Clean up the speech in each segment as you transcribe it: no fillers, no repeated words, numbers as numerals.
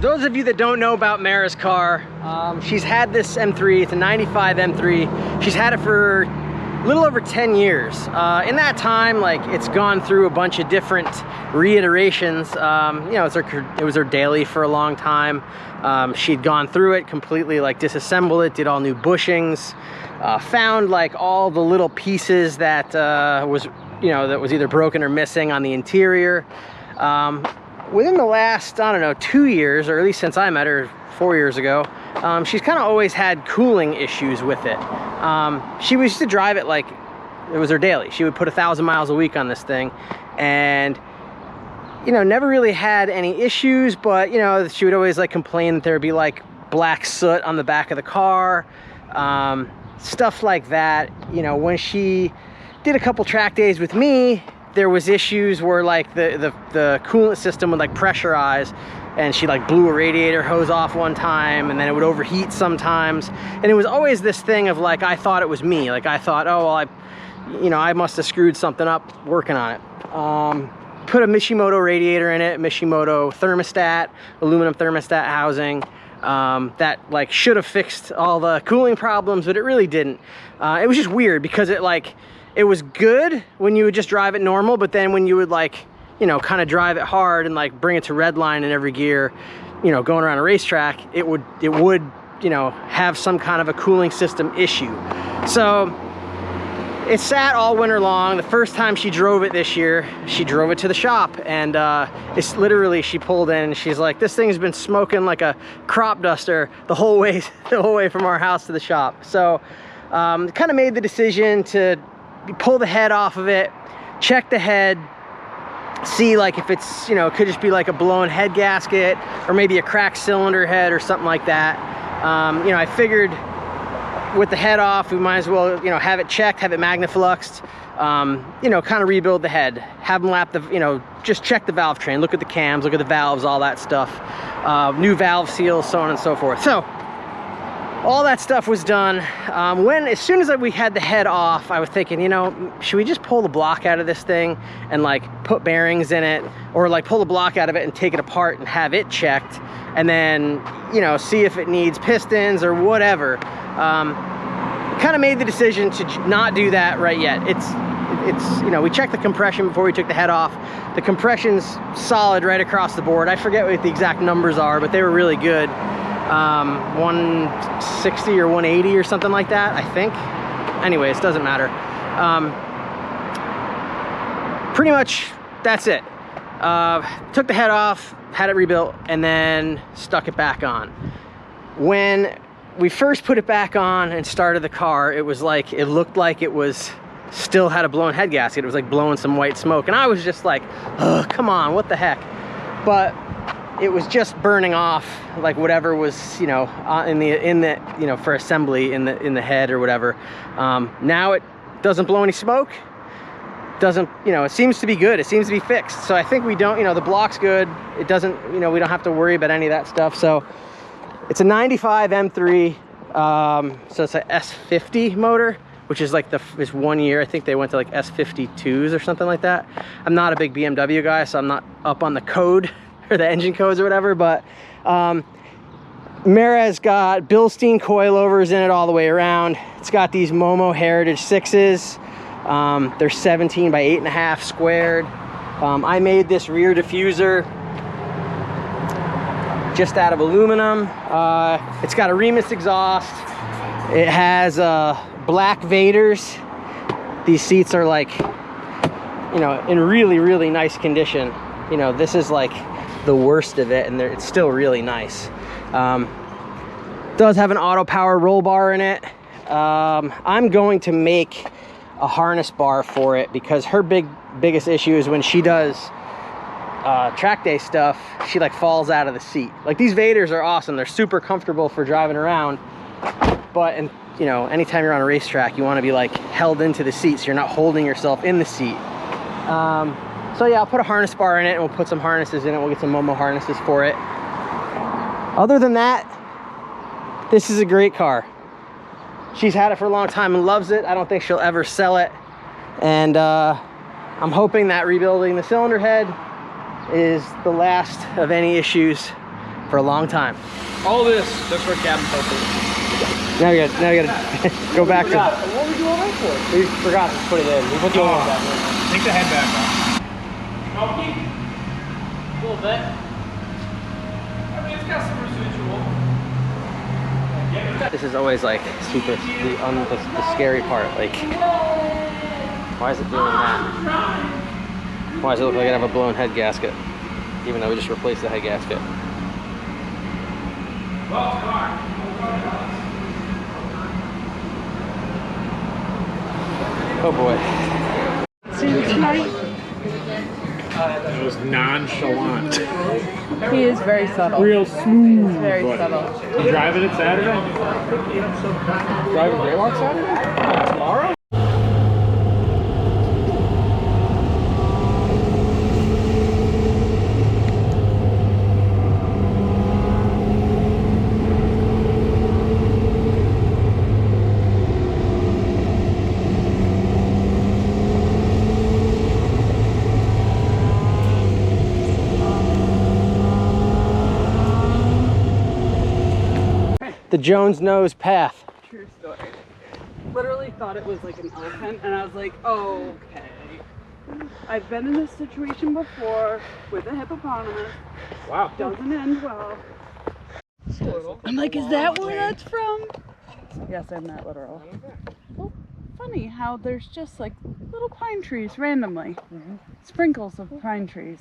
those of you that don't know about Mara's car, she's had this M3, it's a 95 M3. She's had it for a little over 10 years. In that time, like, it's gone through a bunch of different reiterations. You know, it was her daily for a long time. She'd gone through it completely, like disassembled it, did all new bushings, found like all the little pieces that was either broken or missing on the interior. Within the last, I don't know, 2 years, or at least since I met her 4 years ago, she's kind of always had cooling issues with it. She used to drive it like it was her daily. She would put 1,000 miles a week on this thing, and you know, never really had any issues, but you know, she would always like complain that there would be like black soot on the back of the car, stuff like that. You know, when she did a couple track days with me, there was issues where like the coolant system would like pressurize, and she like blew a radiator hose off one time, and then it would overheat sometimes. And it was always this thing of like, I thought it was me. Like I thought, oh, well, I must have screwed something up working on it. Put a Mishimoto radiator in it, Mishimoto thermostat, aluminum thermostat housing. That like should have fixed all the cooling problems, but it really didn't. It was just weird because it was good when you would just drive it normal, but then when you would like, you know, kind of drive it hard and like bring it to red line in every gear, you know, going around a racetrack, it would, you know, have some kind of a cooling system issue. So it sat all winter long. The first time she drove it this year, she drove it to the shop, and it's literally, she pulled in and she's like, this thing's been smoking like a crop duster the whole way from our house to the shop. So kind of made the decision to pull the head off of it, check the head, see like if it's, you know, it could just be like a blown head gasket or maybe a cracked cylinder head or something like that. You know, I figured with the head off, we might as well, you know, have it checked, have it magnafluxed, you know, kind of rebuild the head, have them lap the, you know, just check the valve train, look at the cams, look at the valves, all that stuff, new valve seals, so on and so forth. So all that stuff was done. As soon as we had the head off, I was thinking, you know, should we just pull the block out of this thing and like put bearings in it, or like pull the block out of it and take it apart and have it checked, and then, you know, see if it needs pistons or whatever. Kind of made the decision to not do that right yet. It's you know, we checked the compression before we took the head off. The compression's solid right across the board. I forget what the exact numbers are, but they were really good. 160 or 180 or something like that, I think. Anyways, doesn't matter. Pretty much that's it. Took the head off, had it rebuilt, and then stuck it back on. When we first put it back on and started the car, it was like, it looked like it was still had a blown head gasket. It was like blowing some white smoke, and I was just like, oh, come on, what the heck. But it was just burning off like whatever was, you know, in the you know, for assembly in the head or whatever. Now it doesn't blow any smoke, doesn't, you know, it seems to be good, it seems to be fixed. So I think we don't, you know, the block's good, it doesn't, you know, we don't have to worry about any of that stuff. So it's a 95 M3, so it's a S50 motor, which is like this 1 year. I think they went to like S52s or something like that. I'm not a big BMW guy, so I'm not up on the code or the engine codes or whatever, but Mara's got Bilstein coilovers in it all the way around. It's got these Momo Heritage 6s. They're 17 by 8.5 squared. I made this rear diffuser just out of aluminum. It's got a Remus exhaust. It has black Vaders. These seats are like, you know, in really, really nice condition. You know, this is like the worst of it, and it's still really nice. Does have an auto power roll bar in it. I'm going to make a harness bar for it because her biggest issue is when she does track day stuff, she like falls out of the seat. Like, these Vaders are awesome, they're super comfortable for driving around, but you know, anytime you're on a racetrack, you want to be like held into the seat so you're not holding yourself in the seat. So yeah, I'll put a harness bar in it, and we'll put some harnesses in it. We'll get some Momo harnesses for it. Other than that, this is a great car. She's had it for a long time and loves it. I don't think she'll ever sell it. And I'm hoping that rebuilding the cylinder head is the last of any issues for a long time. All this just for cabin filter. Now you gotta go back to. What were we doing that for? We forgot to put it in. We put the oil back in. Take the head back off. A little bit. I mean, it's got some residual. This is always like super the scary part. Like, why is it doing that? Why does it look like I have a blown head gasket? Even though we just replaced the head gasket. Oh boy. See you tonight. It was nonchalant. He is very subtle. Real smooth. He's very buddy. subtle. You driving it Saturday? Driving Greylock Saturday? Tomorrow? The Jones Nose Path. True story. Literally thought it was like an elephant, and I was like, oh, okay. I've been in this situation before with a hippopotamus. Wow. Doesn't end well. I'm like, is that where that's from? Yes, I'm not literal. Well, funny how there's just like little pine trees randomly. Sprinkles of pine trees.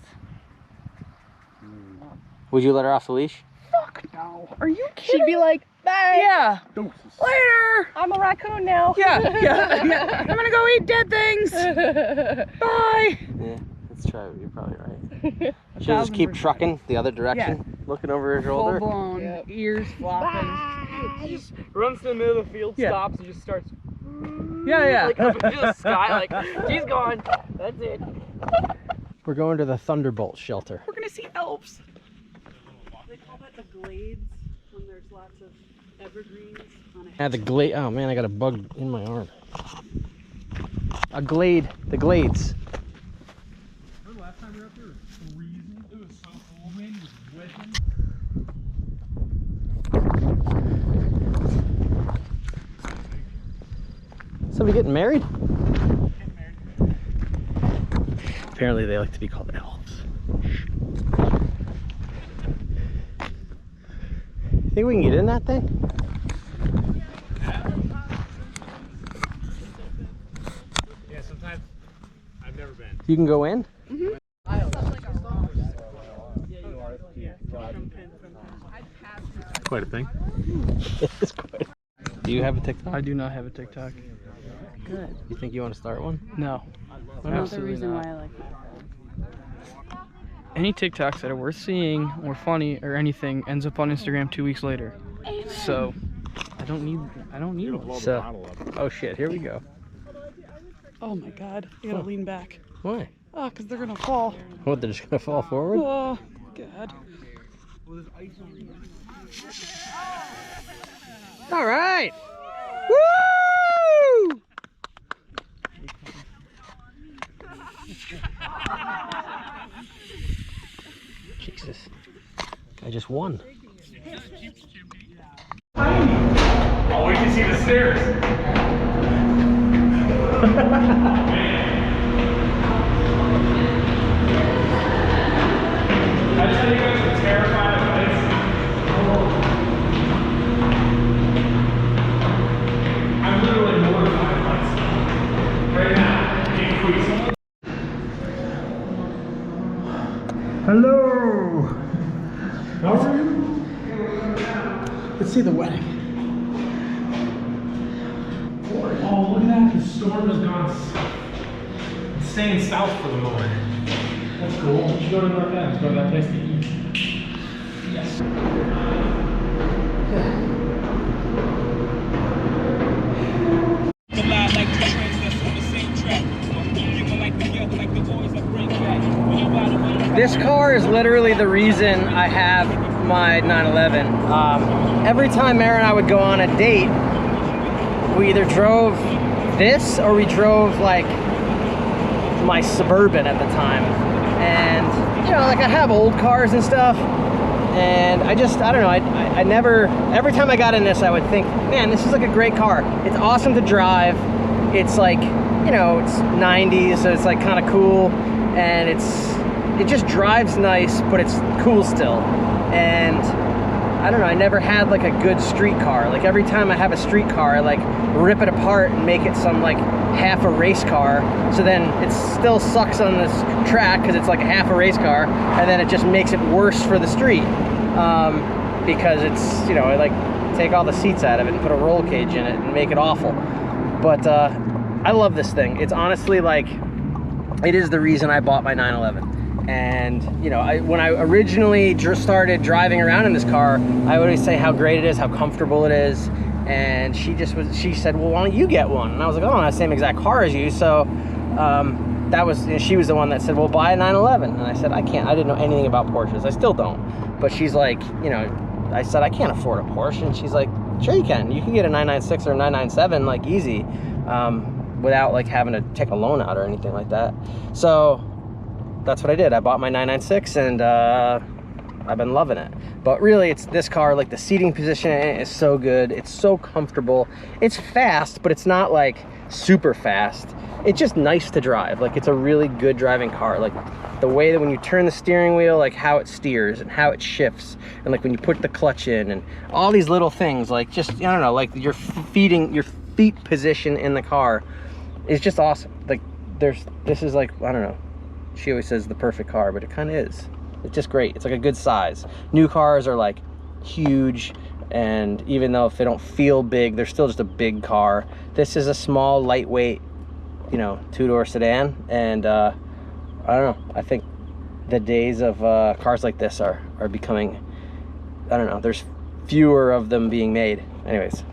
Would you let her off the leash? Fuck no. Are you kidding? She'd be like, bye. Yeah. Later. I'm a raccoon now. Yeah. I'm gonna go eat dead things. Bye. Yeah, let's try it. You're probably right. She'll just keep trucking the other direction, looking over her shoulder. Full blown, ears flopping. She just runs to the middle of the field, Yeah. stops, and just starts Yeah. like up into the sky, like, she's gone. That's it. We're going to the Thunderbolt shelter. We're gonna see elves. They call that the glades when there's lots of evergreens on a Yeah, the glade. Oh man, I got a bug in my arm. A glade. The glades. Remember last time we were up there? It was freezing. It was so cold, man. It was wetting. Somebody getting married? Apparently they like to be called elves. Think we can get in that thing? Yeah, sometimes I've never been. You can go in? Quite a thing. It's quite. Do you have a TikTok? I do not have a TikTok. Good. You think you want to start one? No. Another Absolutely reason not. why I like it. Any TikToks that are worth seeing or funny or anything ends up on Instagram 2 weeks later. So I don't need one. So, oh shit, here we go. Oh my god, you gotta lean back. Why? Oh, because they're gonna fall. What, they're just gonna fall forward? Oh, god. All right. Woo! Jesus. I just won. I'll wait to see the stairs. I tell you guys, I'm terrified of this. I'm literally mortified of this. Right now, increase. Hello. How are you? Let's see the wedding. Oh, look at that. The storm has gone south. It's staying south for the moment. That's cool. We should go to North End. Go to that place to eat. Yes. This car is literally the reason I have my 911. Every time Mara and I would go on a date, we either drove this or we drove like my Suburban at the time. And you know, like I have old cars and stuff, and I don't know, I never, every time I got in this, I would think, man, this is like a great car. It's awesome to drive. It's like, you know, it's 90s, so it's like kind of cool, and it just drives nice, but it's cool still. And I don't know, I never had like a good street car. Like every time I have a street car, I like rip it apart and make it some like half a race car. So then it still sucks on this track because it's like a half a race car, and then it just makes it worse for the street. Because it's, you know, I like take all the seats out of it and put a roll cage in it and make it awful. But I love this thing. It's honestly like, it is the reason I bought my 911. And you know, when I originally started driving around in this car, I would always say how great it is, how comfortable it is. And she said, well, why don't you get one? And I was like, oh, I don't have the same exact car as you. So she was the one that said, well, buy a 911. And I said, I can't. I didn't know anything about Porsches. I still don't. But she's like, you know, I said, I can't afford a Porsche. And she's like, sure you can. You can get a 996 or a 997 like easy, without like having to take a loan out or anything like that. So that's what I did. I bought my 996, and I've been loving it. But really, it's this car, like the seating position in it is so good. It's so comfortable. It's fast, but it's not like super fast. It's just nice to drive. Like, it's a really good driving car. Like the way that when you turn the steering wheel, like how it steers and how it shifts, and like when you put the clutch in, and all these little things, like just, I don't know, like your feet position in the car is just awesome. Like this is like, I don't know, she always says the perfect car, but it kind of is. It's just great. It's like a good size. New cars are like huge, and even though if they don't feel big, they're still just a big car. This is a small, lightweight, you know, two-door sedan, and I don't know, I think the days of cars like this are becoming, I don't know, there's fewer of them being made. Anyways,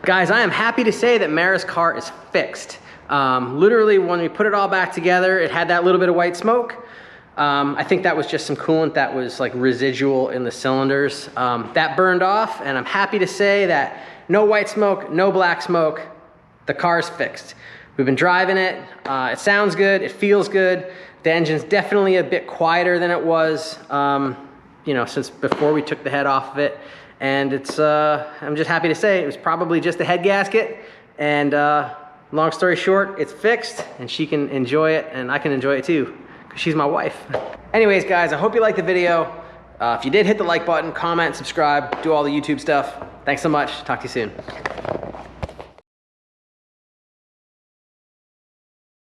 guys, I am happy to say that Mara's car is fixed. Literally, when we put it all back together, it had that little bit of white smoke. I think that was just some coolant that was like residual in the cylinders. That burned off, and I'm happy to say that no white smoke, no black smoke. The car's fixed. We've been driving it. It sounds good. It feels good. The engine's definitely a bit quieter than it was, you know, since before we took the head off of it. And it's, I'm just happy to say it was probably just a head gasket. And long story short, it's fixed, and she can enjoy it, and I can enjoy it too, because she's my wife. Anyways, guys, I hope you liked the video. If you did, hit the like button, comment, subscribe, do all the YouTube stuff. Thanks so much. Talk to you soon.